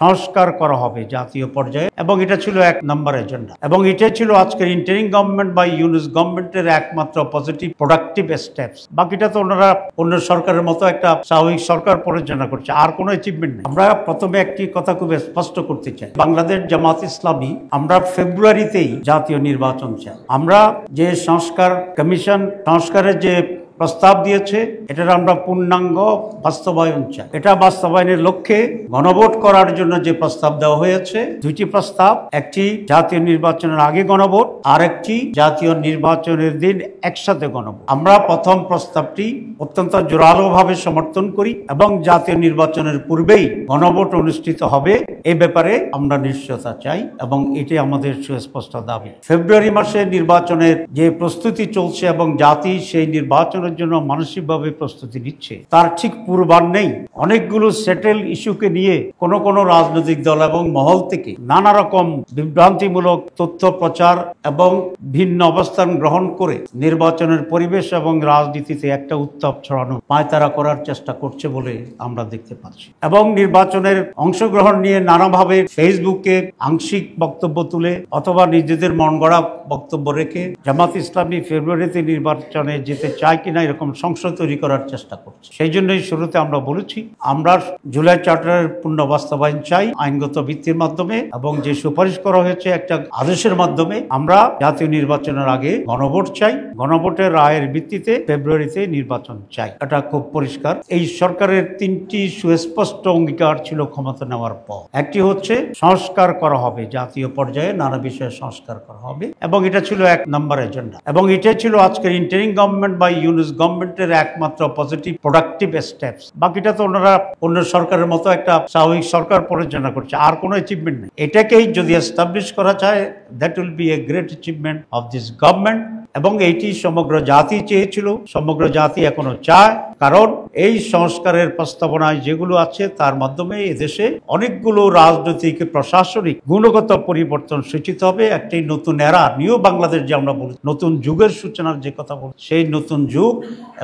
সংস্কার করা হবে জাতীয় পর্যায়ে, এবং এটা ছিল 1 নম্বর এজেন্ডা, এবং এটাই ছিল আজকের ইন্টারিম গভর্নমেন্ট বা ইউনুস গভর্নমেন্টের একমাত্র পজিটিভ প্রোডাক্টিভ স্টেপস। বাকিটা তো ওনারা অন্য সরকারের মতো একটা স্বাভাবিক সরকার পরিচালনা করছে, আর কোনো অ্যাচিভমেন্ট নেই। আমরা প্রথমে একটি কথা খুব স্পষ্ট করতে চাই, বাংলাদেশ জামাত ইসলামী আমরা ফেব্রুয়ারিতেই জাতীয় নির্বাচন চাই। আমরা যে সংস্কার কমিশন সংস্কারের যে প্রস্তাব দিয়েছে এটার আমরা পূর্ণাঙ্গ বাস্তবায়ন চাই। এটা বাস্তবায়নের লক্ষ্যে গণভোট করার জন্য যে প্রস্তাব দেওয়া হয়েছে, দুইটি প্রস্তাব, একটি জাতীয় নির্বাচনের আগে গণভোট, আর একটি জাতীয় নির্বাচনের দিন একসাথে গণভোট। আমরা প্রথম প্রস্তাবটি অত্যন্ত জোরালোভাবে সমর্থন করি এবং জাতীয় নির্বাচনের পূর্বেই গণভোট অনুষ্ঠিত হবে এ ব্যাপারে আমরা নিশ্চয়তা চাই, এবং এটি আমাদের সুস্পষ্ট দাবি। ফেব্রুয়ারি মাসে নির্বাচনের যে প্রস্তুতি চলছে এবং জাতি সেই নির্বাচনের জন্য মানসিকভাবে প্রস্তুতি নিচ্ছে, তার ঠিক পূর্বাহ্নেই অনেকগুলো সেটেল ইস্যুকে নিয়ে কোন কোন রাজনৈতিক দল এবং মহল থেকে নানা রকম বিভ্রান্তিমূলক তথ্য প্রচার এবং ভিন্ন অবস্থান গ্রহণ করে নির্বাচনের পরিবেশ এবং রাজনীতিতে একটা উত্তাপ ছড়ানো, পায়তারা করার চেষ্টা করছে বলে আমরা দেখতে পাচ্ছি। এবং নির্বাচনের অংশগ্রহণ নিয়ে নানাভাবে ফেসবুকে আংশিক বক্তব্য তুলে অথবা নিজেদের মন গড়া বক্তব্য রেখে জামাত ইসলামী ফেব্রুয়ারিতে নির্বাচনে যেতে চায় কিনা এরকম সংশয় তৈরি করার চেষ্টা করছে। সেই জন্যই শুরুতে আমরা বলেছি আমরা জুলাই চার্টারের পূর্ণ বাস্তবায়ন চাই আইনগত ভিত্তির মাধ্যমে, এবং যে সুপারিশ করা হয়েছে একটা আদেশের মাধ্যমে আমরা জাতীয় নির্বাচনের আগে গণভোট চাই। গণভোটের রায়ের ভিত্তিতে ফেব্রুয়ারিতে নির্বাচন চাই, এটা খুব পরিষ্কার। এই সরকারের 3টি সুস্পষ্ট অঙ্গীকার ছিল ক্ষমতা নেওয়ার পর। একটি হচ্ছে সংস্কার করা হবে, জাতীয় পর্যায়ে নানা বিষয়ে সংস্কার করা হবে, এবং এটা ছিল 1 নম্বর এজেন্ডা, এবং এটাই ছিল আজকের ইন্টারিম গভর্নমেন্ট বা ইউনুস গভর্নমেন্টের একমাত্র পজিটিভ প্রোডাক্টিভ স্টেপস। বাকিটা তো ওনারা অন্য সরকারের মতো একটা স্বাভাবিক সরকার পরিচালনা করছে, আর কোনো অ্যাচিভমেন্ট নেই। এটাকেই যদি এস্টাবলিশ করা যায়, that will B a great achievement of this government, এবং এইটি সমগ্র জাতি চেয়েছিল, সমগ্র জাতি এখনো চায়। কারণ এই সংস্কারের প্রস্তাবনায় যেগুলো আছে তার মাধ্যমে এদেশে অনেকগুলো রাজনৈতিক প্রশাসনিক গুণগত পরিবর্তন সূচিত হবে। একটি নতুন এরা, নিউ বাংলাদেশ যে আমরা বলি, নতুন যুগের সূচনার যে কথা বলি, সেই নতুন যুগ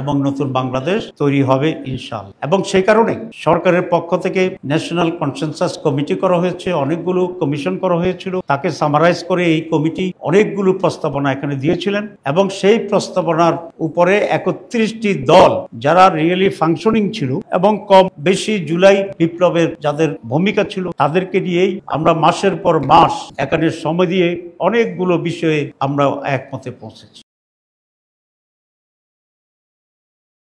এবং নতুন বাংলাদেশ তৈরি হবে ইনশাআল্লাহ। এবং সেই কারণে সরকারের পক্ষ থেকে ন্যাশনাল কনসেনসাস কমিটি করা হয়েছে, অনেকগুলো কমিশন করা হয়েছিল, তাকে সামারাইজ করে এই কমিটি অনেকগুলো প্রস্তাবনা এখানে দিয়েছিলেন, এবং সেই প্রস্তাবনার উপরে 31টি দল যারা রিয়েলি ফাংশনিং ছিল এবং কম বেশি জুলাই বিপ্লবের যাদের ভূমিকা ছিল তাদেরকে নিয়েই আমরা মাসের পর মাস এখানে সময় দিয়ে অনেকগুলো বিষয়ে আমরা একমতে পৌঁছেছি।